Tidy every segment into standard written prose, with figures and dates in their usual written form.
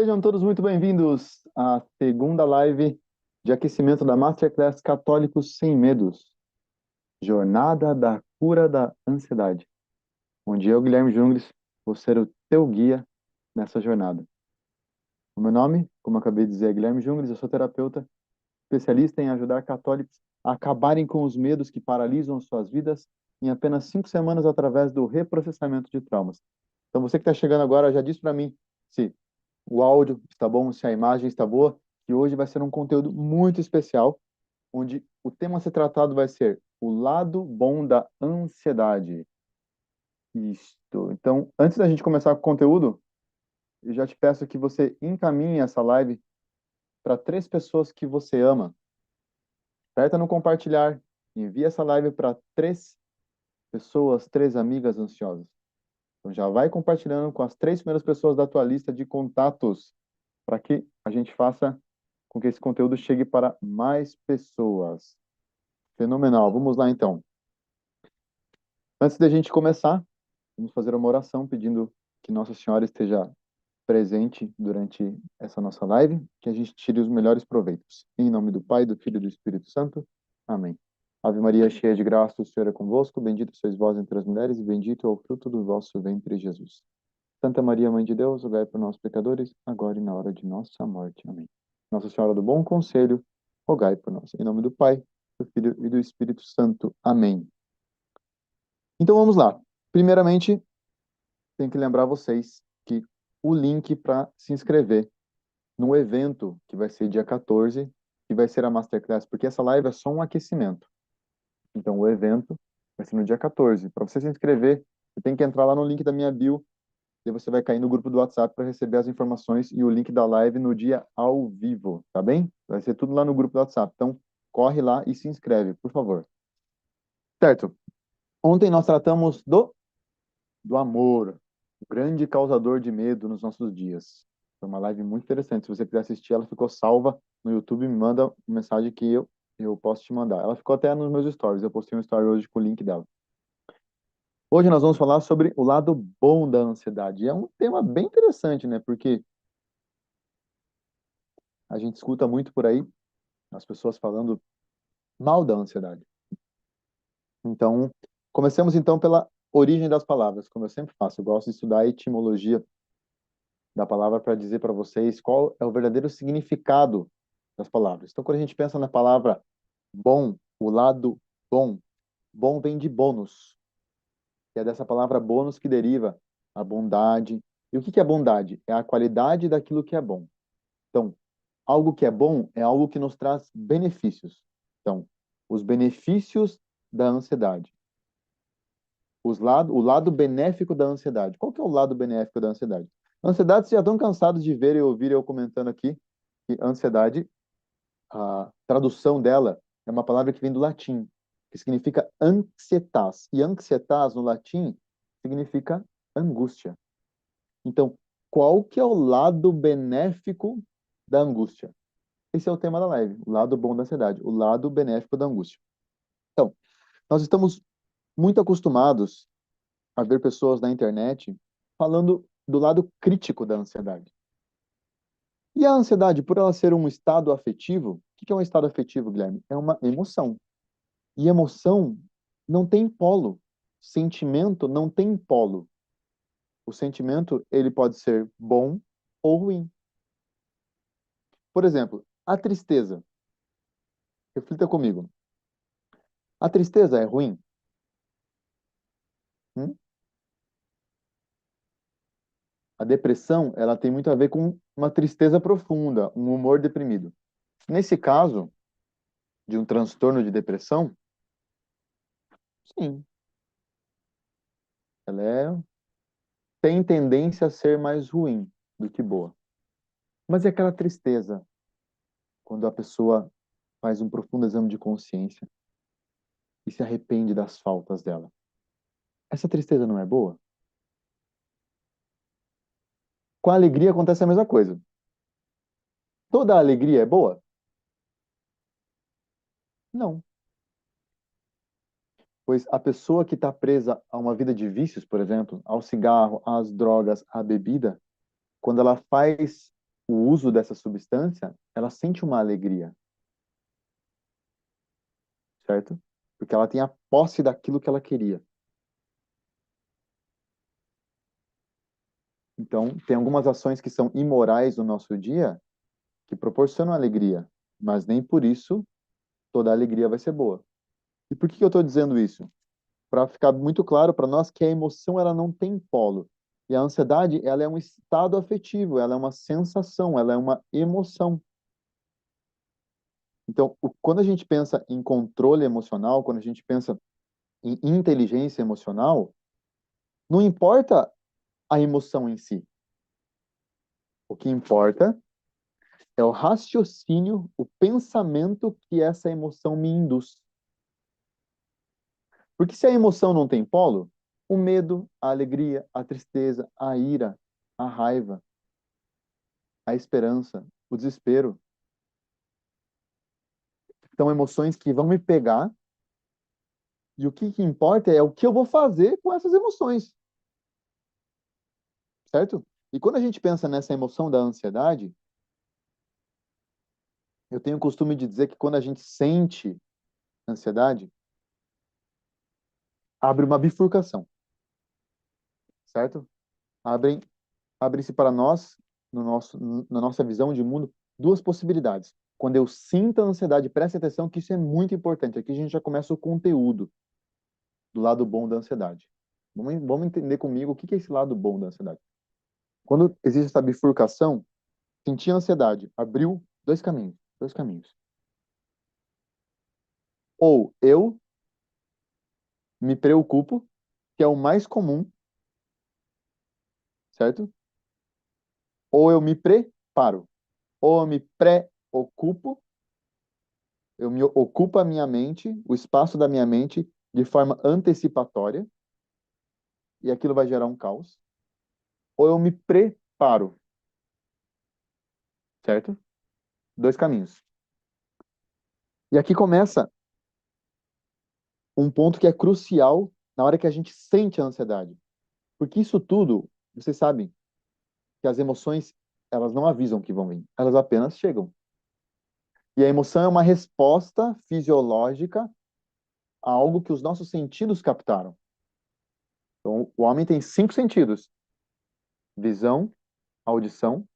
Sejam todos muito bem-vindos à segunda live de aquecimento da Masterclass Católicos Sem Medos, Jornada da Cura da Ansiedade, onde eu, Guilherme Jungles, vou ser o teu guia nessa jornada. O meu nome, como eu acabei de dizer, é Guilherme Jungles, eu sou terapeuta, especialista em ajudar católicos a acabarem com os medos que paralisam suas vidas em apenas 5 semanas através do reprocessamento de traumas. Então você que está chegando agora, já diz para mim se o áudio está bom, se a imagem está boa, que hoje vai ser um conteúdo muito especial, onde o tema a ser tratado vai ser o lado bom da ansiedade. Isto. Então, antes da gente começar com o conteúdo, eu já te peço que você encaminhe essa live para 3 pessoas que você ama. Aperta no compartilhar, envia essa live para 3 pessoas, 3 amigas ansiosas. Então já vai compartilhando com as 3 primeiras pessoas da tua lista de contatos, para que a gente faça com que esse conteúdo chegue para mais pessoas. Fenomenal. Vamos lá, então. Antes da gente começar, vamos fazer uma oração pedindo que Nossa Senhora esteja presente durante essa nossa live, que a gente tire os melhores proveitos. Em nome do Pai, do Filho e do Espírito Santo. Amém. Ave Maria, cheia de graça, o Senhor é convosco. Bendita sois vós entre as mulheres e bendito é o fruto do vosso ventre, Jesus. Santa Maria, Mãe de Deus, rogai por nós, pecadores, agora e na hora de nossa morte. Amém. Nossa Senhora do Bom Conselho, rogai por nós. Em nome do Pai, do Filho e do Espírito Santo. Amém. Então vamos lá. Primeiramente, tenho que lembrar vocês que o link para se inscrever no evento, que vai ser dia 14, que vai ser a Masterclass, porque essa live é só um aquecimento. Então o evento vai ser no dia 14. Para você se inscrever, você tem que entrar lá no link da minha bio, e você vai cair no grupo do WhatsApp para receber as informações e o link da live no dia ao vivo, tá bem? Vai ser tudo lá no grupo do WhatsApp. Então, corre lá e se inscreve, por favor. Certo. Ontem nós tratamos do amor, o grande causador de medo nos nossos dias. Foi uma live muito interessante. Se você quiser assistir, ela ficou salva no YouTube. Me manda uma mensagem que eu posso te mandar. Ela ficou até nos meus stories. Eu postei um story hoje com o link dela. Hoje nós vamos falar sobre o lado bom da ansiedade. E é um tema bem interessante, né? Porque a gente escuta muito por aí as pessoas falando mal da ansiedade. Então, comecemos então pela origem das palavras, como eu sempre faço. Eu gosto de estudar a etimologia da palavra para dizer para vocês qual é o verdadeiro significado das palavras. Então, quando a gente pensa na palavra bom, o lado bom, bom vem de bônus, que é dessa palavra bônus que deriva a bondade. E o que é bondade? É a qualidade daquilo que é bom. Então, algo que é bom é algo que nos traz benefícios. Então, os benefícios da ansiedade. O lado benéfico da ansiedade. Qual que é o lado benéfico da ansiedade? A ansiedade, vocês já estão cansados de ver e ouvir eu comentando aqui que ansiedade, a tradução dela é uma palavra que vem do latim, que significa ansietas. E ansietas, no latim, significa angústia. Então, qual que é o lado benéfico da angústia? Esse é o tema da live, o lado bom da ansiedade, o lado benéfico da angústia. Então, nós estamos muito acostumados a ver pessoas na internet falando do lado crítico da ansiedade. E a ansiedade, por ela ser um estado afetivo, o que é um estado afetivo, Guilherme? É uma emoção. E emoção não tem polo. Sentimento não tem polo. O sentimento, ele pode ser bom ou ruim. Por exemplo, a tristeza. Reflita comigo. A tristeza é ruim? Hum? A depressão, ela tem muito a ver com uma tristeza profunda, um humor deprimido. Nesse caso, de um transtorno de depressão, sim, ela tem tendência a ser mais ruim do que boa. Mas é aquela tristeza, quando a pessoa faz um profundo exame de consciência e se arrepende das faltas dela. Essa tristeza não é boa? Com a alegria acontece a mesma coisa. Toda alegria é boa? Não. Pois a pessoa que está presa a uma vida de vícios, por exemplo, ao cigarro, às drogas, à bebida, quando ela faz o uso dessa substância, ela sente uma alegria, certo? Porque ela tem a posse daquilo que ela queria. Então, tem algumas ações que são imorais no nosso dia que proporcionam alegria, mas nem por isso toda a alegria vai ser boa. E por que eu estou dizendo isso? Para ficar muito claro para nós que a emoção ela não tem polo. E a ansiedade, ela é um estado afetivo, ela é uma sensação, ela é uma emoção. Então, quando a gente pensa em controle emocional, quando a gente pensa em inteligência emocional, não importa a emoção em si. O que importa é o raciocínio, o pensamento que essa emoção me induz. Porque se a emoção não tem polo, o medo, a alegria, a tristeza, a ira, a raiva, a esperança, o desespero, são emoções que vão me pegar e o que importa é o que eu vou fazer com essas emoções, certo? E quando a gente pensa nessa emoção da ansiedade, eu tenho o costume de dizer que quando a gente sente ansiedade, abre uma bifurcação, certo? Abrem, abre-se para nós, na nossa visão de mundo, duas possibilidades. Quando eu sinto a ansiedade, preste atenção que isso é muito importante. Aqui a gente já começa o conteúdo do lado bom da ansiedade. Vamos entender comigo o que é esse lado bom da ansiedade. Quando existe essa bifurcação, sentir ansiedade abriu dois caminhos, dois caminhos. Ou eu me preocupo, que é o mais comum, certo? Ou eu me preparo. Ou eu me preocupo, eu me ocupo a minha mente, o espaço da minha mente, de forma antecipatória, e aquilo vai gerar um caos. Ou eu me preparo, certo? Dois caminhos. E aqui começa um ponto que é crucial na hora que a gente sente a ansiedade. Porque isso tudo, vocês sabem que as emoções, elas não avisam que vão vir, elas apenas chegam. E a emoção é uma resposta fisiológica a algo que os nossos sentidos captaram. Então, o homem tem cinco sentidos: visão, audição,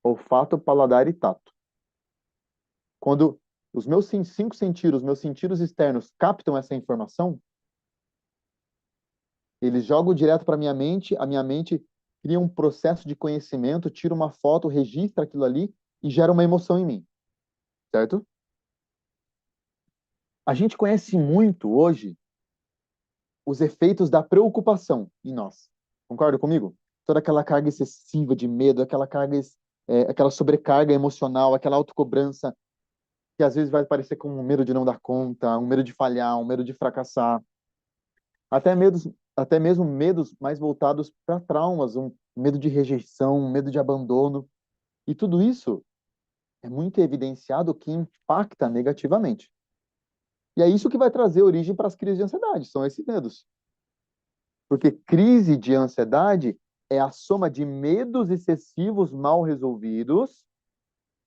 olfato, paladar e tato. Quando os meus cinco sentidos, meus sentidos externos captam essa informação, eles jogam direto para a minha mente cria um processo de conhecimento, tira uma foto, registra aquilo ali e gera uma emoção em mim, certo? A gente conhece muito hoje os efeitos da preocupação em nós. Concorda comigo? Toda aquela carga excessiva de medo, aquela sobrecarga emocional, aquela autocobrança que às vezes vai parecer como um medo de não dar conta, um medo de falhar, um medo de fracassar, até mesmo medos mais voltados para traumas, um medo de rejeição, um medo de abandono. E tudo isso é muito evidenciado que impacta negativamente. E é isso que vai trazer origem para as crises de ansiedade, são esses medos. Porque crise de ansiedade é a soma de medos excessivos mal resolvidos,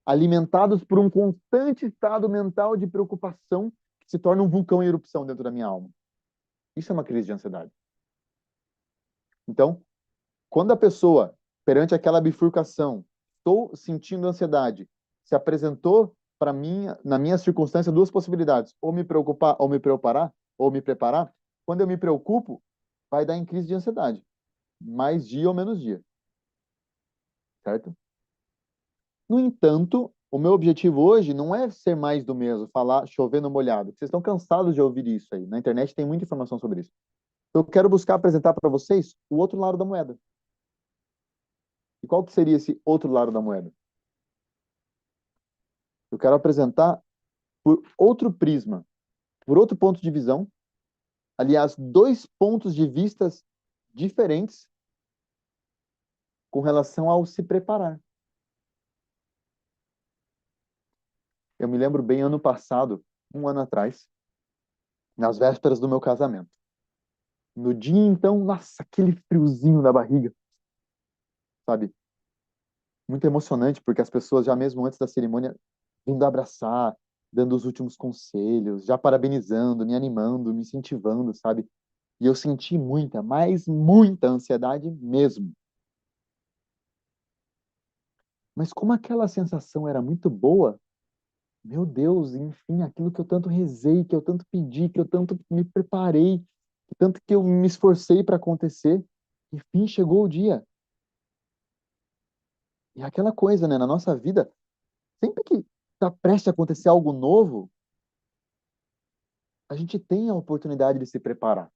alimentados por um constante estado mental de preocupação que se torna um vulcão em erupção dentro da minha alma. Isso é uma crise de ansiedade. Então, quando a pessoa, perante aquela bifurcação, estou sentindo ansiedade, se apresentou para mim, na minha circunstância, duas possibilidades: ou me preocupar, ou me preparar, ou me preparar. Quando eu me preocupo, vai dar em crise de ansiedade, mais dia ou menos dia, certo? No entanto, o meu objetivo hoje não é ser mais do mesmo, falar chover no molhado. Vocês estão cansados de ouvir isso aí. Na internet tem muita informação sobre isso. Eu quero buscar apresentar para vocês o outro lado da moeda. E qual que seria esse outro lado da moeda? Eu quero apresentar por outro prisma, por outro ponto de visão, aliás, dois pontos de vistas diferentes com relação ao se preparar. Eu me lembro bem ano passado, um ano atrás, nas vésperas do meu casamento. No dia, então, nossa, aquele friozinho na barriga, sabe? muito emocionante, porque as pessoas já mesmo antes da cerimônia vindo abraçar, dando os últimos conselhos, já parabenizando, me animando, me incentivando, sabe? E eu senti muita, mas muita ansiedade mesmo. Mas como aquela sensação era muito boa, meu Deus, enfim, aquilo que eu tanto rezei, que eu tanto pedi, que eu tanto me preparei, que tanto que eu me esforcei para acontecer, enfim, chegou o dia. E aquela coisa, né, na nossa vida, sempre que está prestes a acontecer algo novo, a gente tem a oportunidade de se preparar.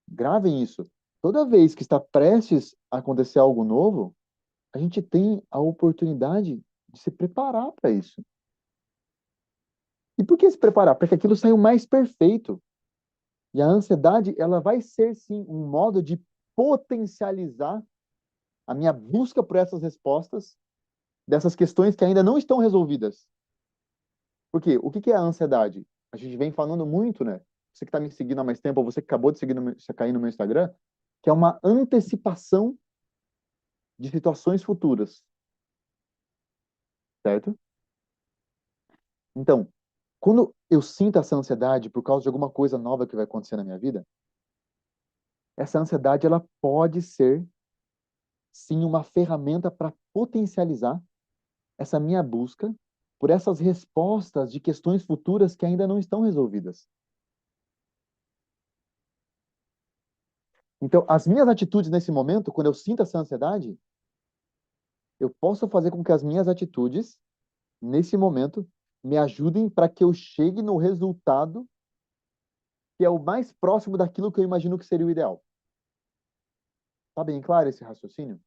Gravem isso. Toda vez que está prestes a acontecer algo novo, a gente tem a oportunidade de se preparar para isso. E por que se preparar? Para que aquilo saia o mais perfeito. E a ansiedade, ela vai ser sim um modo de potencializar a minha busca por essas respostas dessas questões que ainda não estão resolvidas. Porque o que é a ansiedade? A gente vem falando muito, né? Você que está me seguindo há mais tempo, ou você que acabou de seguir cair no meu Instagram, que é uma antecipação de situações futuras, certo? Então, quando eu sinto essa ansiedade por causa de alguma coisa nova que vai acontecer na minha vida, essa ansiedade ela pode ser sim uma ferramenta para potencializar essa minha busca por essas respostas de questões futuras que ainda não estão resolvidas. Então, as minhas atitudes nesse momento, quando eu sinto essa ansiedade, eu posso fazer com que as minhas atitudes, nesse momento, me ajudem para que eu chegue no resultado que é o mais próximo daquilo que eu imagino que seria o ideal. Tá bem claro esse raciocínio?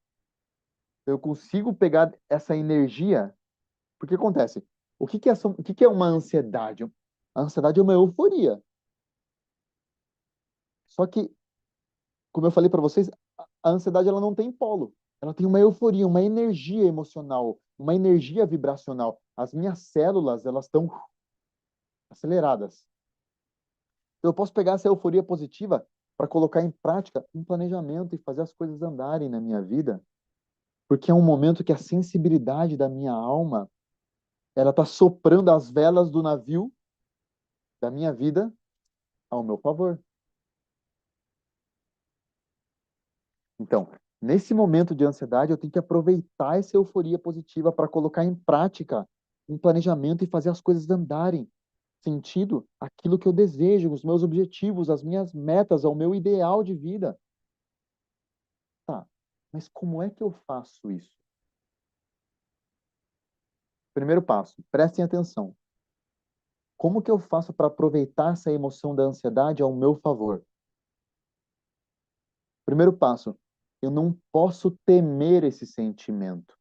Eu consigo pegar essa energia, porque acontece, o que é uma ansiedade? A ansiedade é uma euforia. Só que, como eu falei para vocês, a ansiedade ela não tem polo. Ela tem uma euforia, uma energia emocional, uma energia vibracional. As minhas células, elas estão aceleradas. Então, eu posso pegar essa euforia positiva para colocar em prática um planejamento e fazer as coisas andarem na minha vida, porque é um momento que a sensibilidade da minha alma, ela está soprando as velas do navio da minha vida ao meu favor. Então, nesse momento de ansiedade, eu tenho que aproveitar essa euforia positiva para colocar em prática um planejamento e fazer as coisas andarem sentido aquilo que eu desejo, os meus objetivos, as minhas metas, ao meu ideal de vida. Tá, mas como é que eu faço isso? Primeiro passo, prestem atenção. Como que eu faço para aproveitar essa emoção da ansiedade ao meu favor? Primeiro passo, eu não posso temer esse sentimento.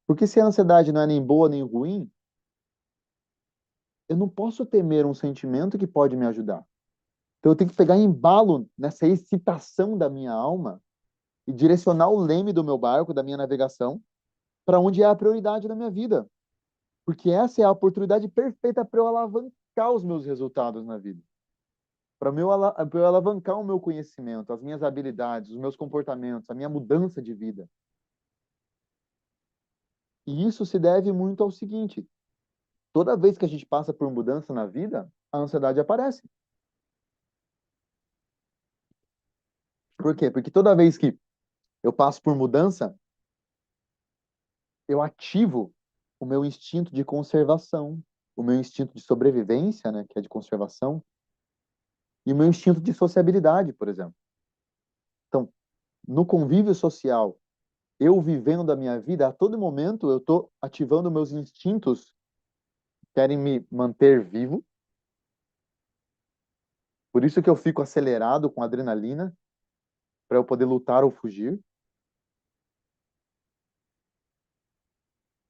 Porque se a ansiedade não é nem boa nem ruim, eu não posso temer um sentimento que pode me ajudar. Então eu tenho que pegar embalo nessa excitação da minha alma e direcionar o leme do meu barco, da minha navegação, para onde é a prioridade da minha vida. Porque essa é a oportunidade perfeita para eu alavancar os meus resultados na vida. Para eu alavancar o meu conhecimento, as minhas habilidades, os meus comportamentos, a minha mudança de vida. E isso se deve muito ao seguinte: toda vez que a gente passa por mudança na vida, a ansiedade aparece. Por quê? Porque toda vez que eu passo por mudança, eu ativo o meu instinto de conservação, o meu instinto de sobrevivência, né, que é de conservação, e o meu instinto de sociabilidade, por exemplo. Então, no convívio social, eu vivendo da minha vida, a todo momento eu estou ativando meus instintos que querem me manter vivo. Por isso que eu fico acelerado com adrenalina para eu poder lutar ou fugir.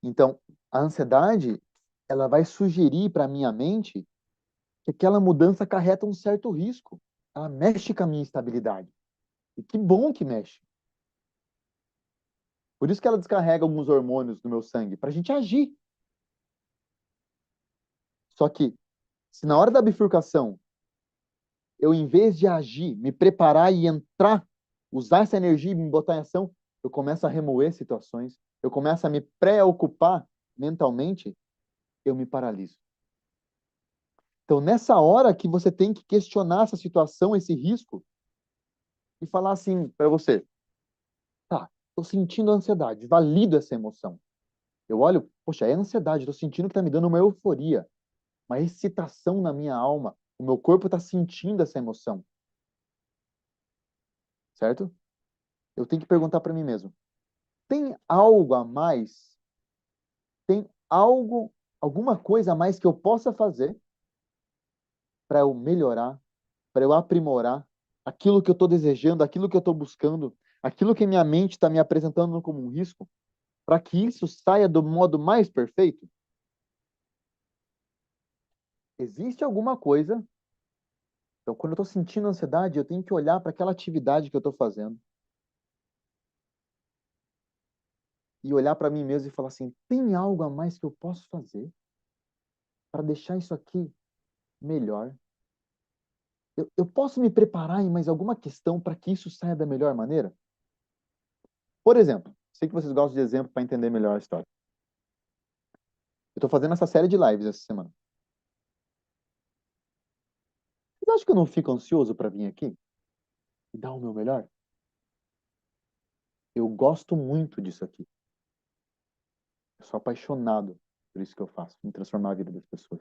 Então, a ansiedade, ela vai sugerir para minha mente que aquela mudança acarreta um certo risco. Ela mexe com a minha estabilidade. E que bom que mexe. Por isso que ela descarrega alguns hormônios no meu sangue, para a gente agir. Só que, se na hora da bifurcação, eu, em vez de agir, me preparar e entrar, usar essa energia e me botar em ação, eu começo a remoer situações, eu começo a me preocupar mentalmente, eu me paraliso. Então, nessa hora que você tem que questionar essa situação, esse risco, e falar assim para você, tá, tô sentindo ansiedade, valido essa emoção. Eu olho, poxa, é ansiedade, tô sentindo que tá me dando uma euforia, uma excitação na minha alma, o meu corpo tá sentindo essa emoção, certo? Eu tenho que perguntar para mim mesmo, tem algo a mais? Tem algo, alguma coisa a mais que eu possa fazer para eu melhorar, para eu aprimorar aquilo que eu estou desejando, aquilo que eu estou buscando, aquilo que minha mente está me apresentando como um risco, para que isso saia do modo mais perfeito? Existe alguma coisa. Então, quando eu estou sentindo ansiedade, eu tenho que olhar para aquela atividade que eu estou fazendo e olhar para mim mesmo e falar assim: tem algo a mais que eu posso fazer para deixar isso aqui melhor? Eu posso me preparar em mais alguma questão para que isso saia da melhor maneira? Por exemplo, sei que vocês gostam de exemplo para entender melhor a história. Eu estou fazendo essa série de lives essa semana. Vocês acham que eu não fico ansioso para vir aqui e dar o meu melhor? Eu gosto muito disso aqui. Eu sou apaixonado por isso que eu faço, em transformar a vida das pessoas.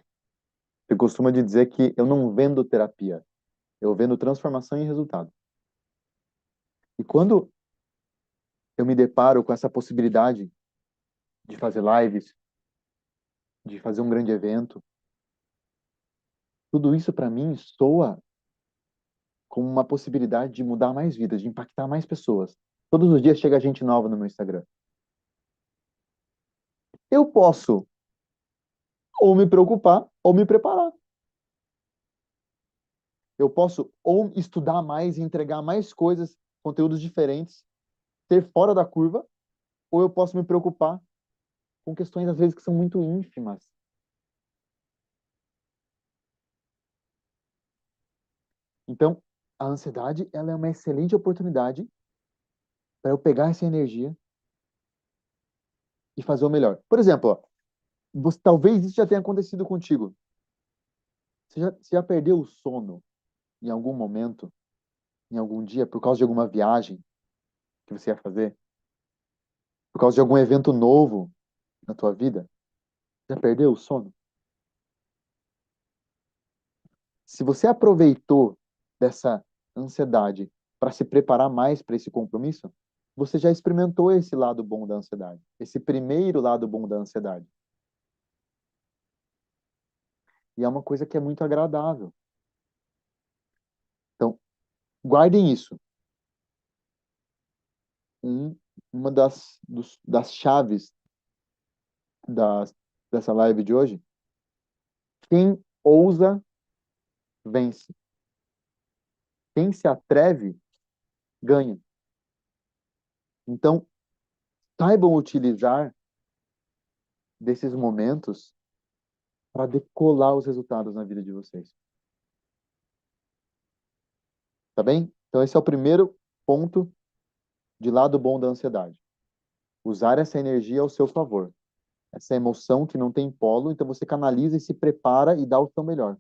Eu costumo de dizer que eu não vendo terapia, eu vendo transformação em resultado. E quando eu me deparo com essa possibilidade de fazer lives, de fazer um grande evento, tudo isso para mim soa como uma possibilidade de mudar mais vidas, de impactar mais pessoas. Todos os dias chega gente nova no meu Instagram. Eu posso ou me preocupar ou me preparar. Eu posso ou estudar mais e entregar mais coisas, conteúdos diferentes, ter fora da curva, ou eu posso me preocupar com questões às vezes que são muito ínfimas. Então, a ansiedade, ela é uma excelente oportunidade para eu pegar essa energia e fazer o melhor. Por exemplo, ó, talvez isso já tenha acontecido contigo. Você já perdeu o sono em algum momento, em algum dia, por causa de alguma viagem que você ia fazer? Por causa de algum evento novo na tua vida? Já perdeu o sono? Se você aproveitou dessa ansiedade para se preparar mais para esse compromisso, você já experimentou esse lado bom da ansiedade, esse primeiro lado bom da ansiedade. E é uma coisa que é muito agradável. Então, guardem isso. Um, uma das chaves das, dessa live de hoje, quem ousa, vence. Quem se atreve, ganha. Então, saibam utilizar desses momentos para decolar os resultados na vida de vocês. Tá bem? Então, esse é o primeiro ponto de lado bom da ansiedade. Usar essa energia ao seu favor. Essa emoção que não tem polo, então você canaliza e se prepara e dá o seu melhor.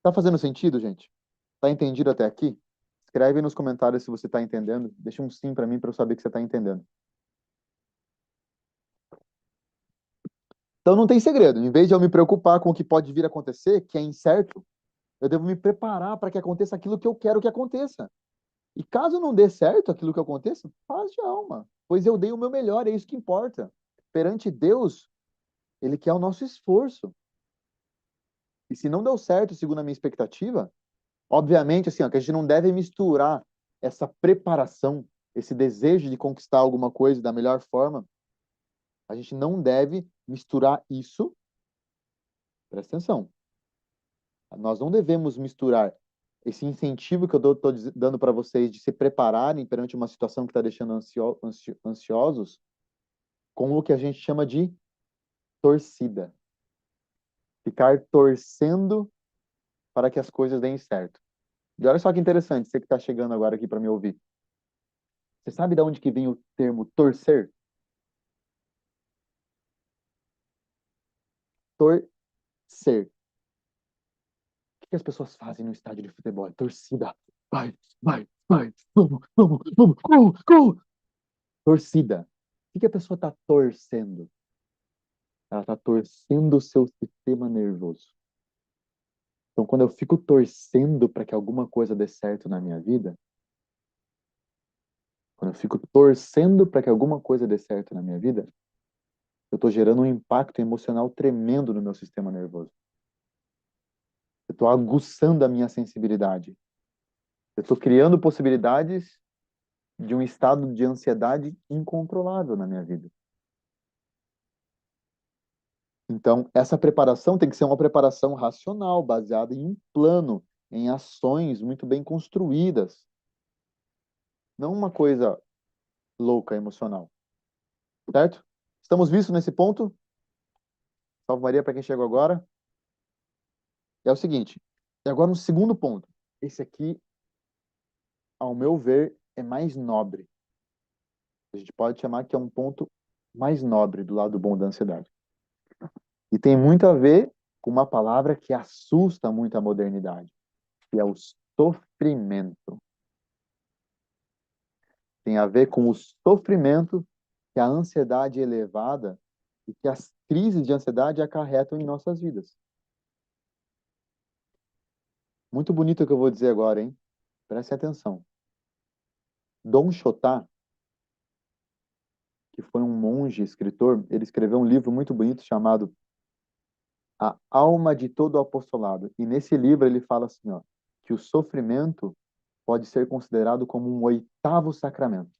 Tá fazendo sentido, gente? Tá entendido até aqui? Escreve nos comentários se você tá entendendo. Deixa um sim para mim para eu saber que você tá entendendo. Então não tem segredo. Em vez de eu me preocupar com o que pode vir a acontecer, que é incerto, eu devo me preparar para que aconteça aquilo que eu quero que aconteça. E caso não dê certo aquilo que aconteça, paz de alma, pois eu dei o meu melhor, é isso que importa. Perante Deus, Ele quer o nosso esforço. E se não deu certo, segundo a minha expectativa, obviamente, assim, ó, que a gente não deve misturar essa preparação, esse desejo de conquistar alguma coisa da melhor forma, a gente não deve misturar isso, presta atenção, nós não devemos misturar esse incentivo que eu estou dando para vocês de se prepararem perante uma situação que está deixando ansiosos com o que a gente chama de torcida. Ficar torcendo para que as coisas deem certo. E olha só que interessante, você que está chegando agora aqui para me ouvir. Você sabe de onde que vem o termo torcer? Torcer. O que as pessoas fazem no estádio de futebol? Torcida. Vai, vai, vai. Vamos, vamos, vamos. Gol, gol. Torcida. O que a pessoa está torcendo? Ela está torcendo o seu sistema nervoso. Então, quando eu fico torcendo para que alguma coisa dê certo na minha vida, quando eu fico torcendo para que alguma coisa dê certo na minha vida, eu estou gerando um impacto emocional tremendo no meu sistema nervoso. Eu estou aguçando a minha sensibilidade. Eu estou criando possibilidades de um estado de ansiedade incontrolável na minha vida. Então, essa preparação tem que ser uma preparação racional, baseada em um plano, em ações muito bem construídas. Não uma coisa louca, emocional. Certo? Estamos vistos nesse ponto? Salve Maria para quem chegou agora. É o seguinte, e agora um segundo ponto. Esse aqui, ao meu ver, é mais nobre. A gente pode chamar que é um ponto mais nobre do lado bom da ansiedade. E tem muito a ver com uma palavra que assusta muito a modernidade, que é o sofrimento. Tem a ver com o sofrimento que a ansiedade elevada e que as crises de ansiedade acarretam em nossas vidas. Muito bonito o que eu vou dizer agora, hein? Preste atenção. Dom Chotá, que foi um monge escritor, ele escreveu um livro muito bonito chamado A Alma de Todo o Apostolado. E nesse livro ele fala assim, ó, que o sofrimento pode ser considerado como um oitavo sacramento.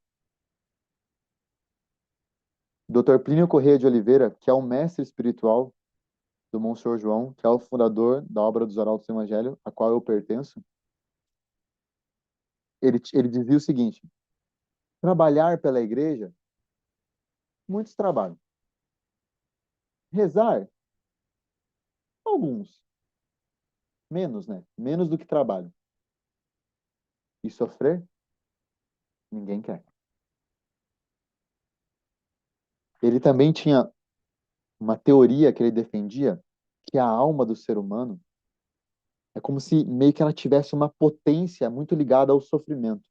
Dr. Plínio Corrêa de Oliveira, que é o mestre espiritual do Monsenhor João, que é o fundador da obra dos Arautos do Evangelho, a qual eu pertenço, ele dizia o seguinte: trabalhar pela igreja, muitos trabalham. Rezar, alguns. Menos, né? Menos do que trabalham. E sofrer, ninguém quer. Ele também tinha uma teoria que ele defendia, que a alma do ser humano é como se meio que ela tivesse uma potência muito ligada ao sofrimento.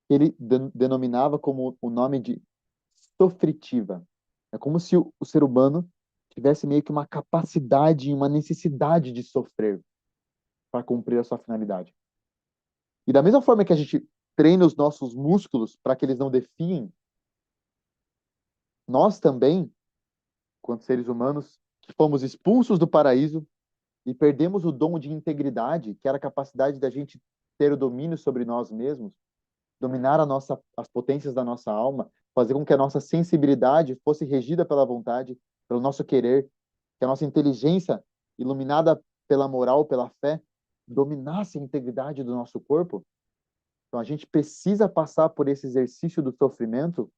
Ele denominava como o nome de sofritiva. É como se o ser humano tivesse meio que uma capacidade e uma necessidade de sofrer para cumprir a sua finalidade. E da mesma forma que a gente treina os nossos músculos para que eles não defiem, nós também, quanto seres humanos, que fomos expulsos do paraíso e perdemos o dom de integridade, que era a capacidade da gente ter o domínio sobre nós mesmos, dominar as potências da nossa alma, fazer com que a nossa sensibilidade fosse regida pela vontade, pelo nosso querer, que a nossa inteligência, iluminada pela moral, pela fé, dominasse a integridade do nosso corpo. Então a gente precisa passar por esse exercício do sofrimento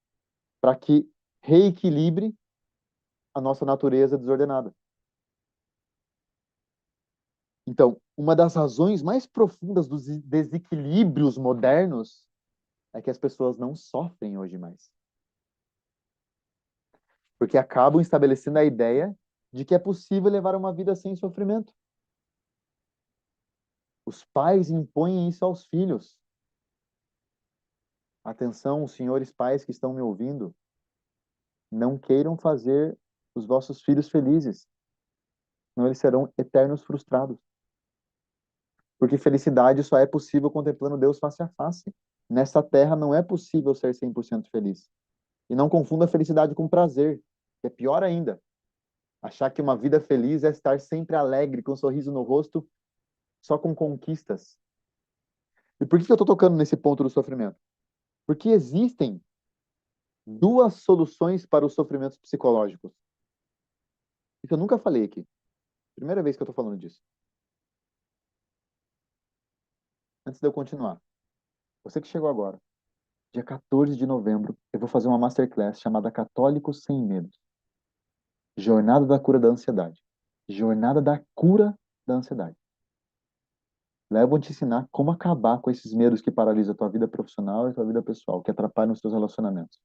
para que reequilibre a nossa natureza desordenada. Então, uma das razões mais profundas dos desequilíbrios modernos é que as pessoas não sofrem hoje mais. Porque acabam estabelecendo a ideia de que é possível levar uma vida sem sofrimento. Os pais impõem isso aos filhos. Atenção, os senhores pais que estão me ouvindo, não queiram fazer os vossos filhos felizes, senão eles serão eternos frustrados. Porque felicidade só é possível contemplando Deus face a face. Nessa terra não é possível ser 100% feliz. E não confunda felicidade com prazer, que é pior ainda. Achar que uma vida feliz é estar sempre alegre, com um sorriso no rosto, só com conquistas. E por que eu estou tocando nesse ponto do sofrimento? Porque existem duas soluções para os sofrimentos psicológicos. Isso eu nunca falei aqui. Primeira vez que eu estou falando disso. Antes de eu continuar, você que chegou agora, dia 14 de novembro, eu vou fazer uma masterclass chamada Católicos Sem Medo. Jornada da Cura da Ansiedade. Jornada da Cura da Ansiedade. Lá eu vou te ensinar como acabar com esses medos que paralisam a tua vida profissional e a tua vida pessoal, que atrapalham os teus relacionamentos,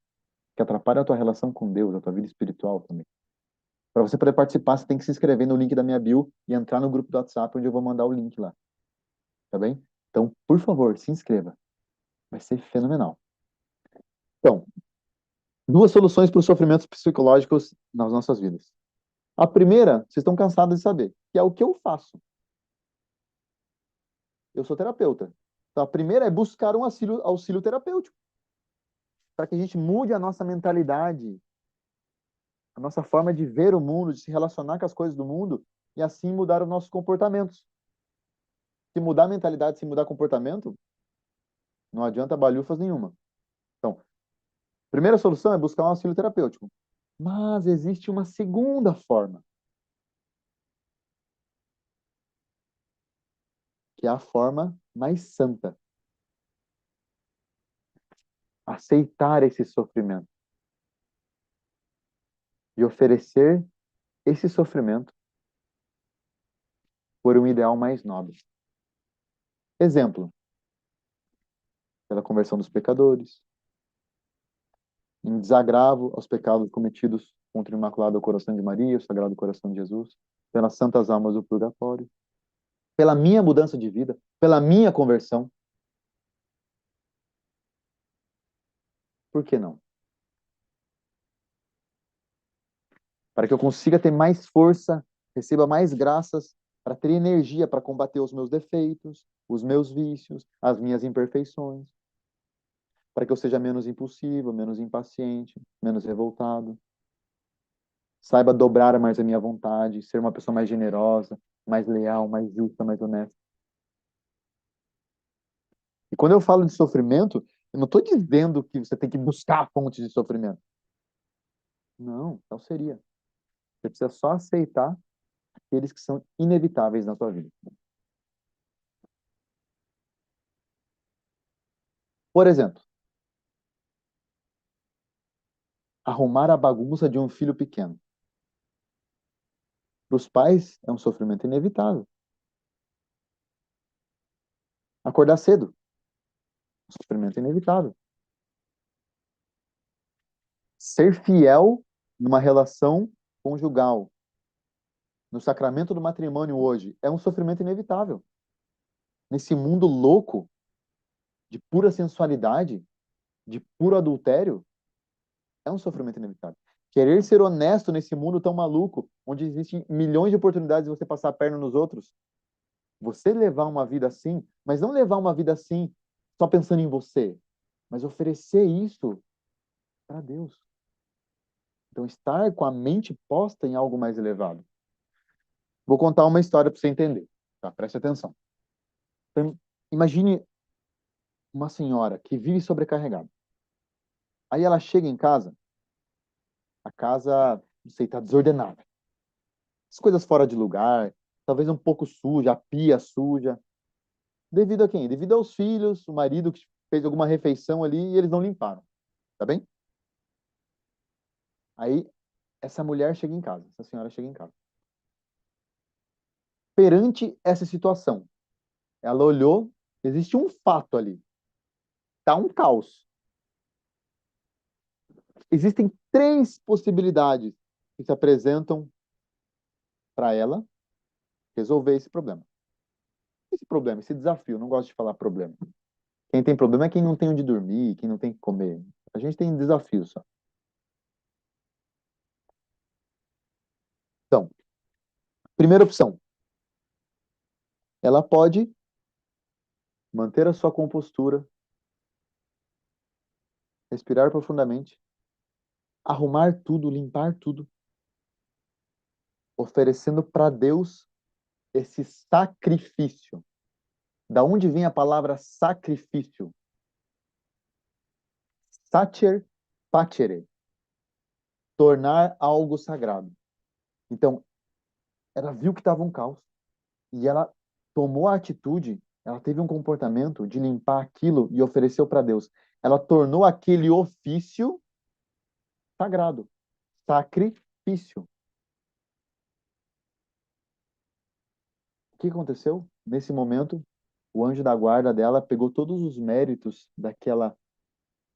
que atrapalham a tua relação com Deus, a tua vida espiritual também. Para você poder participar, você tem que se inscrever no link da minha bio e entrar no grupo do WhatsApp, onde eu vou mandar o link lá, tá bem? Então, por favor, se inscreva. Vai ser fenomenal. Então, duas soluções para os sofrimentos psicológicos nas nossas vidas. A primeira, vocês estão cansados de saber, que é o que eu faço. Eu sou terapeuta. Então, a primeira é buscar um auxílio terapêutico, para que a gente mude a nossa mentalidade, a nossa forma de ver o mundo, de se relacionar com as coisas do mundo, e assim mudar os nossos comportamentos. Se mudar a mentalidade, se mudar comportamento, não adianta balhufas nenhuma. Então, primeira solução é buscar um auxílio terapêutico. Mas existe uma segunda forma, que é a forma mais santa. Aceitar esse sofrimento e oferecer esse sofrimento por um ideal mais nobre. Exemplo, pela conversão dos pecadores, em desagravo aos pecados cometidos contra o Imaculado Coração de Maria, o Sagrado Coração de Jesus, pelas santas almas do purgatório, pela minha mudança de vida, pela minha conversão. Por que não? Para que eu consiga ter mais força, receba mais graças, para ter energia para combater os meus defeitos, os meus vícios, as minhas imperfeições, para que eu seja menos impulsivo, menos impaciente, menos revoltado, saiba dobrar mais a minha vontade, ser uma pessoa mais generosa, mais leal, mais justa, mais honesta. E quando eu falo de sofrimento, eu não estou dizendo que você tem que buscar fontes de sofrimento. Não, tal seria. Você precisa só aceitar aqueles que são inevitáveis na sua vida. Por exemplo, arrumar a bagunça de um filho pequeno. Para os pais, é um sofrimento inevitável. Acordar cedo, um sofrimento inevitável. Ser fiel numa relação conjugal, no sacramento do matrimônio hoje, é um sofrimento inevitável. Nesse mundo louco, de pura sensualidade, de puro adultério, é um sofrimento inevitável. Querer ser honesto nesse mundo tão maluco, onde existem milhões de oportunidades de você passar a perna nos outros, você levar uma vida assim, mas não levar uma vida assim só pensando em você, mas oferecer isso para Deus. Então, estar com a mente posta em algo mais elevado. Vou contar uma história para você entender, tá? Preste atenção. Então, imagine uma senhora que vive sobrecarregada. Aí ela chega em casa, a casa, não sei, está desordenada. As coisas fora de lugar, talvez um pouco suja, a pia suja. Devido a quem? Devido aos filhos, o marido que fez alguma refeição ali e eles não limparam. Tá bem? Aí, essa mulher chega em casa, essa senhora chega em casa. Perante essa situação, ela olhou, existe um fato ali. Tá um caos. Existem três possibilidades que se apresentam para ela resolver esse problema. Esse problema, esse desafio, não gosto de falar problema. Quem tem problema é quem não tem onde dormir, quem não tem o que comer. A gente tem desafio só. Então, primeira opção, ela pode manter a sua compostura, respirar profundamente, arrumar tudo, limpar tudo, oferecendo para Deus esse sacrifício. Da onde vem a palavra sacrifício? Sacer facere, tornar algo sagrado. Então, ela viu que estava um caos e ela tomou a atitude, ela teve um comportamento de limpar aquilo e ofereceu para Deus. Ela tornou aquele ofício sagrado, sacrifício. O que aconteceu nesse momento? O anjo da guarda dela pegou todos os méritos daquela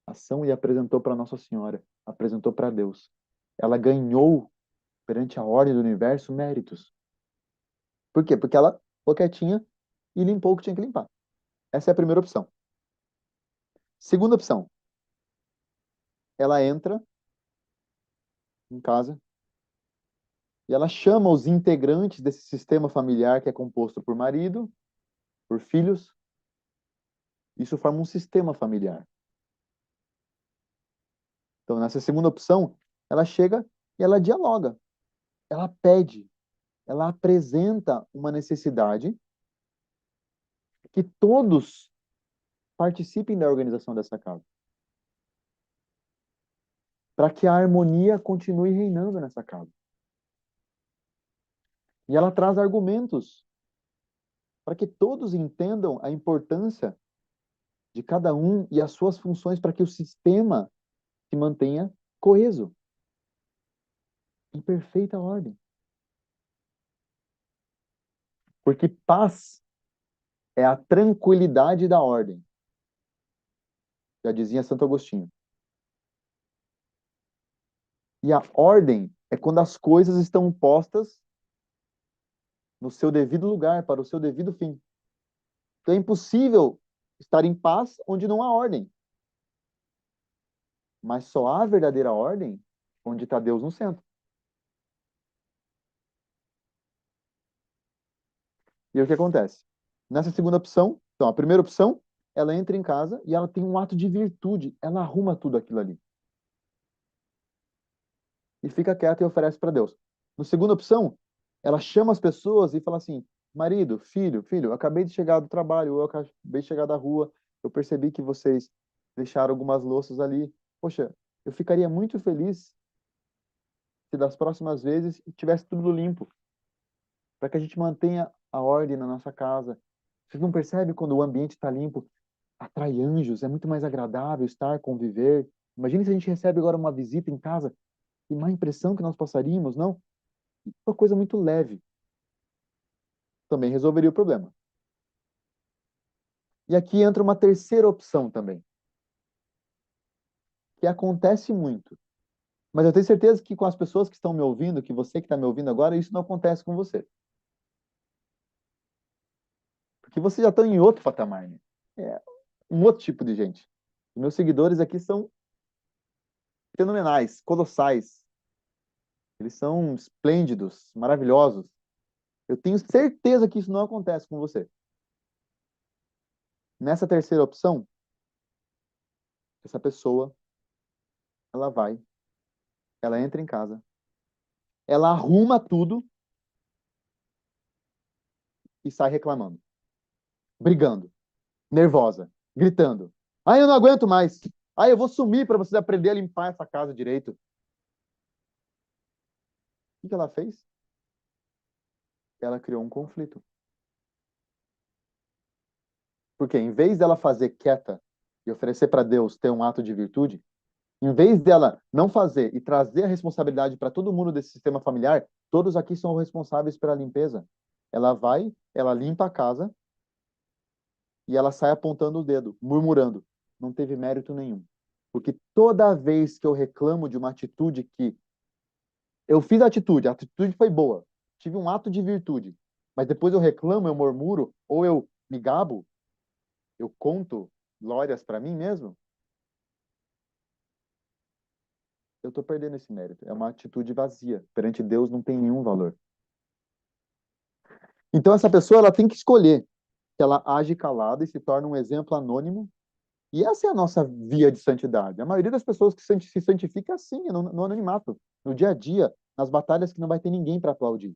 ação e apresentou para Nossa Senhora, apresentou para Deus. Ela ganhou, perante a ordem do universo, méritos. Por quê? Porque ela ficou quietinha e limpou o que tinha que limpar. Essa é a primeira opção. Segunda opção, ela entra em casa e ela chama os integrantes desse sistema familiar que é composto por marido, por filhos. Isso forma um sistema familiar. Então, nessa segunda opção, ela chega e ela dialoga, ela pede, ela apresenta uma necessidade que todos participem da organização dessa casa, para que a harmonia continue reinando nessa casa. E ela traz argumentos para que todos entendam a importância de cada um e as suas funções para que o sistema se mantenha coeso, em perfeita ordem. Porque paz é a tranquilidade da ordem, já dizia Santo Agostinho. E a ordem é quando as coisas estão postas no seu devido lugar, para o seu devido fim. Então é impossível estar em paz onde não há ordem. Mas só há verdadeira ordem onde está Deus no centro. E aí o que acontece? Nessa segunda opção, então a primeira opção, ela entra em casa e ela tem um ato de virtude, ela arruma tudo aquilo ali. E fica quieta e oferece para Deus. Na segunda opção, ela chama as pessoas e fala assim: marido, filho, eu acabei de chegar do trabalho, eu acabei de chegar da rua, eu percebi que vocês deixaram algumas louças ali. Poxa, eu ficaria muito feliz se das próximas vezes tivesse tudo limpo, para que a gente mantenha a ordem na nossa casa. Vocês não percebem quando o ambiente está limpo? Atrai anjos, é muito mais agradável estar, conviver. Imagine se a gente recebe agora uma visita em casa, que má impressão que nós passaríamos, não? Uma coisa muito leve. Também resolveria o problema. E aqui entra uma terceira opção também, que acontece muito. Mas eu tenho certeza que com as pessoas que estão me ouvindo, que você que está me ouvindo agora, isso não acontece com você. Porque você já está em outro patamar, né? É um outro tipo de gente. Os meus seguidores aqui são fenomenais, colossais. Eles são esplêndidos, maravilhosos. Eu tenho certeza que isso não acontece com você. Nessa terceira opção, essa pessoa, ela vai, ela entra em casa, ela arruma tudo e sai reclamando, brigando, nervosa, gritando. Eu não aguento mais. Eu vou sumir para vocês aprender a limpar essa casa direito. O que ela fez? Ela criou um conflito. Porque em vez dela fazer quieta e oferecer para Deus ter um ato de virtude, em vez dela não fazer e trazer a responsabilidade para todo mundo desse sistema familiar, todos aqui são responsáveis pela limpeza. Ela vai, ela limpa a casa e ela sai apontando o dedo, murmurando. Não teve mérito nenhum. Porque toda vez que eu reclamo de uma atitude que eu fiz a atitude foi boa, tive um ato de virtude, mas depois eu reclamo, eu murmuro, ou eu me gabo, eu conto glórias para mim mesmo, eu estou perdendo esse mérito. É uma atitude vazia. Perante Deus não tem nenhum valor. Então essa pessoa ela tem que escolher que ela age calada e se torna um exemplo anônimo. E essa é a nossa via de santidade. A maioria das pessoas que se santifica é assim, no anonimato, no dia a dia, nas batalhas que não vai ter ninguém para aplaudir.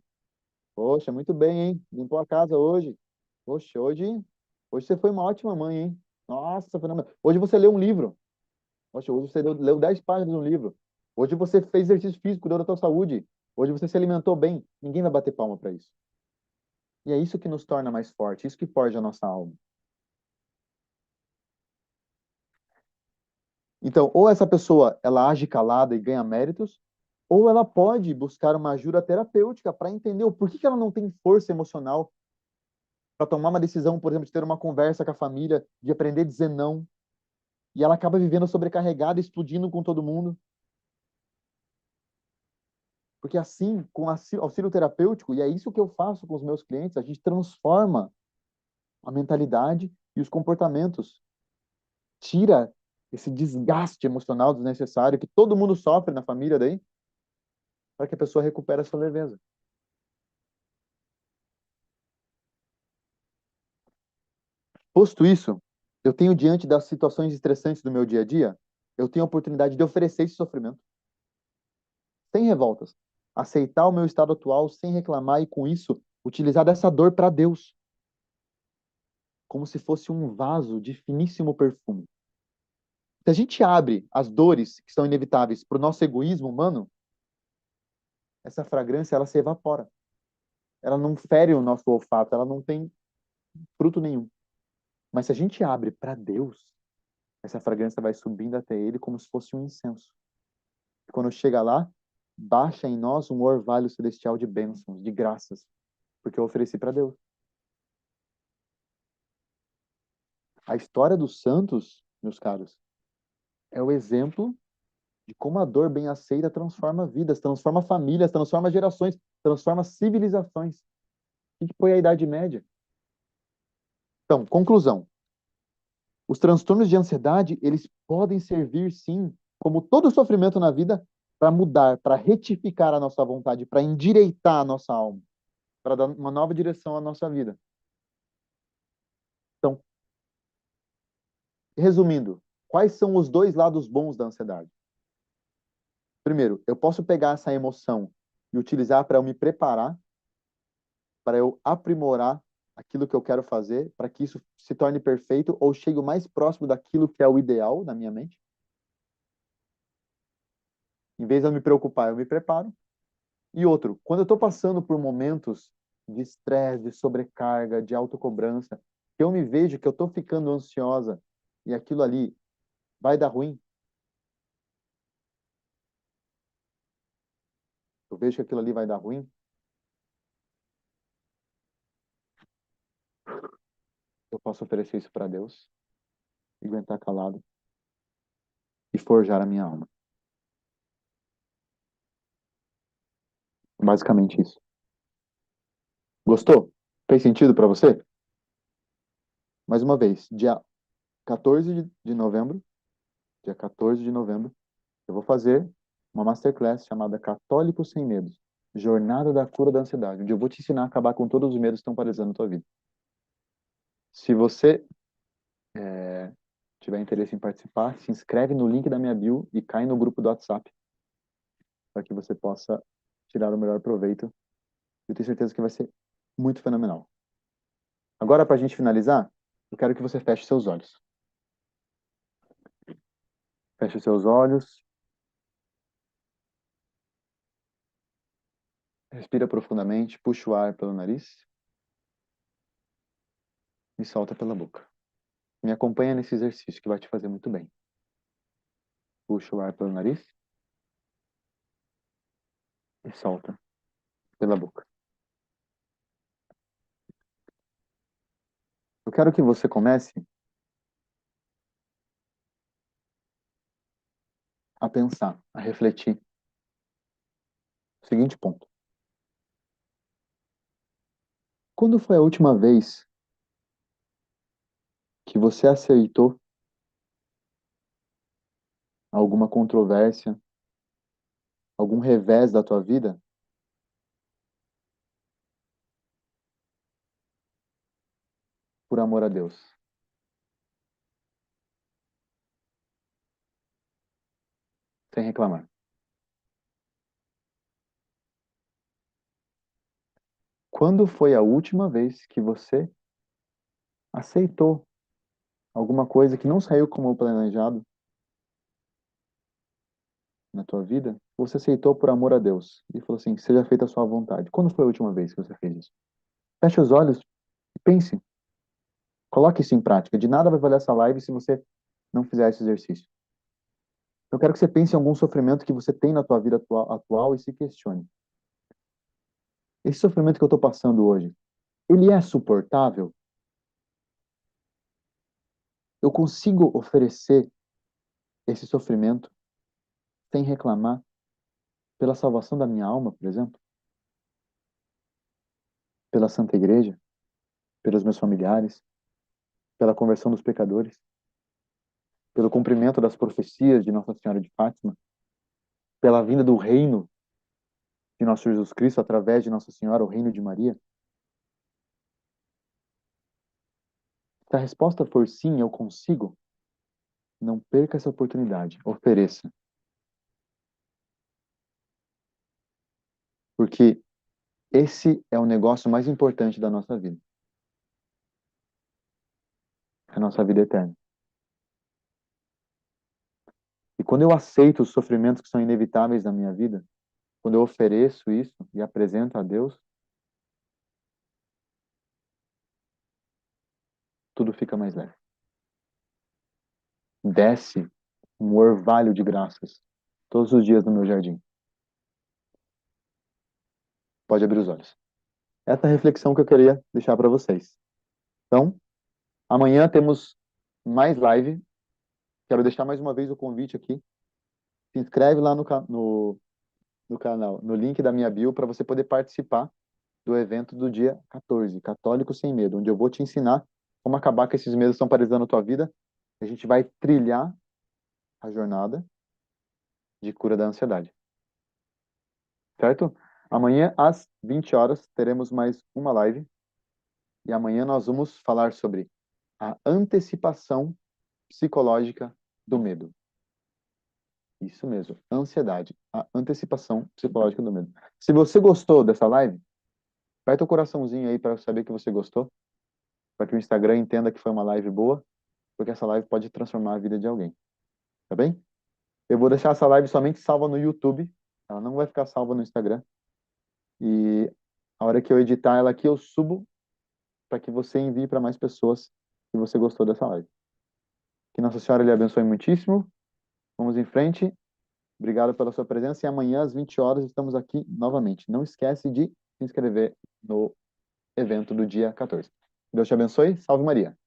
Poxa, muito bem, hein? Limpou a casa hoje. Poxa, hoje você foi uma ótima mãe, hein? Nossa, fenomenal. Hoje você leu um livro. Poxa, hoje você leu 10 páginas de um livro. Hoje você fez exercício físico, cuidou da sua saúde. Hoje você se alimentou bem. Ninguém vai bater palma para isso. E é isso que nos torna mais forte, isso que forja a nossa alma. Então, ou essa pessoa ela age calada e ganha méritos, ou ela pode buscar uma ajuda terapêutica para entender o porquê que ela não tem força emocional para tomar uma decisão, por exemplo, de ter uma conversa com a família, de aprender a dizer não, e ela acaba vivendo sobrecarregada, explodindo com todo mundo. Porque assim, com auxílio terapêutico, e é isso que eu faço com os meus clientes, a gente transforma a mentalidade e os comportamentos, tira esse desgaste emocional desnecessário que todo mundo sofre na família daí, para que a pessoa recupere a sua leveza. Posto isso, eu tenho diante das situações estressantes do meu dia a dia, eu tenho a oportunidade de oferecer esse sofrimento sem revoltas, aceitar o meu estado atual sem reclamar e com isso utilizar dessa dor para Deus, como se fosse um vaso de finíssimo perfume. Se a gente abre as dores que são inevitáveis para o nosso egoísmo humano, essa fragrância ela se evapora. Ela não fere o nosso olfato, ela não tem fruto nenhum. Mas se a gente abre para Deus, essa fragrância vai subindo até ele como se fosse um incenso. E quando chega lá, baixa em nós um orvalho celestial de bênçãos, de graças, porque eu ofereci para Deus. A história dos santos, meus caros, é o exemplo de como a dor bem aceita transforma vidas, transforma famílias, transforma gerações, transforma civilizações. O que foi a Idade Média? Então, conclusão. Os transtornos de ansiedade, eles podem servir, sim, como todo sofrimento na vida, para mudar, para retificar a nossa vontade, para endireitar a nossa alma, para dar uma nova direção à nossa vida. Então, resumindo, quais são os dois lados bons da ansiedade? Primeiro, eu posso pegar essa emoção e utilizar para eu me preparar, para eu aprimorar aquilo que eu quero fazer, para que isso se torne perfeito ou chegue o mais próximo daquilo que é o ideal na minha mente. Em vez de eu me preocupar, eu me preparo. E outro, quando eu estou passando por momentos de estresse, de sobrecarga, de autocobrança, que eu me vejo que eu estou ficando ansiosa e aquilo ali vai dar ruim, eu vejo que aquilo ali vai dar ruim, eu posso oferecer isso para Deus e aguentar calado e forjar a minha alma. Basicamente isso. Gostou? Fez sentido para você? Mais uma vez, dia 14 de novembro, dia 14 de novembro, eu vou fazer uma masterclass chamada Católico Sem Medos, Jornada da Cura da Ansiedade, onde eu vou te ensinar a acabar com todos os medos que estão paralisando a tua vida. Se você tiver interesse em participar, se inscreve no link da minha bio e cai no grupo do WhatsApp para que você possa tirar o melhor proveito. Eu tenho certeza que vai ser muito fenomenal. Agora, para a gente finalizar, eu quero que você feche seus olhos. Feche seus olhos, respira profundamente, puxa o ar pelo nariz e solta pela boca. Me acompanha nesse exercício que vai te fazer muito bem. Puxa o ar pelo nariz e solta pela boca. Eu quero que você comece a pensar, a refletir. O seguinte ponto. Quando foi a última vez que você aceitou alguma controvérsia, algum revés da tua vida por amor a Deus, sem reclamar? Quando foi a última vez que você aceitou alguma coisa que não saiu como planejado na tua vida? Você aceitou por amor a Deus e falou assim: seja feita a sua vontade. Quando foi a última vez que você fez isso? Feche os olhos e pense. Coloque isso em prática. De nada vai valer essa live se você não fizer esse exercício. Eu quero que você pense em algum sofrimento que você tem na tua vida atual e se questione. Esse sofrimento que eu estou passando hoje, ele é suportável? Eu consigo oferecer esse sofrimento sem reclamar pela salvação da minha alma, por exemplo? Pela Santa Igreja? Pelos meus familiares? Pela conversão dos pecadores? Pelo cumprimento das profecias de Nossa Senhora de Fátima? Pela vinda do reino de nosso Jesus Cristo através de Nossa Senhora, o reino de Maria? Se a resposta for sim, eu consigo, não perca essa oportunidade. Ofereça. Porque esse é o negócio mais importante da nossa vida. A nossa vida eterna. E quando eu aceito os sofrimentos que são inevitáveis na minha vida, quando eu ofereço isso e apresento a Deus, tudo fica mais leve. Desce um orvalho de graças todos os dias no meu jardim. Pode abrir os olhos. Essa é a reflexão que eu queria deixar para vocês. Então, amanhã temos mais live. Quero deixar mais uma vez o convite aqui. Se inscreve lá no canal, no link da minha bio, para você poder participar do evento do dia 14, Católico Sem Medo, onde eu vou te ensinar como acabar com esses medos que estão paralisando a tua vida. A gente vai trilhar a jornada de cura da ansiedade. Certo? Amanhã, às 20 horas, teremos mais uma live. E amanhã nós vamos falar sobre a antecipação psicológica do medo. Isso mesmo, ansiedade, a antecipação psicológica do medo. Se você gostou dessa live, aperta o coraçãozinho aí para saber que você gostou, para que o Instagram entenda que foi uma live boa, porque essa live pode transformar a vida de alguém. Tá bem? Eu vou deixar essa live somente salva no YouTube, ela não vai ficar salva no Instagram. E a hora que eu editar ela aqui, eu subo para que você envie para mais pessoas se você gostou dessa live. Que Nossa Senhora lhe abençoe muitíssimo. Vamos em frente. Obrigado pela sua presença e amanhã às 20 horas estamos aqui novamente. Não esquece de se inscrever no evento do dia 14. Deus te abençoe. Salve Maria.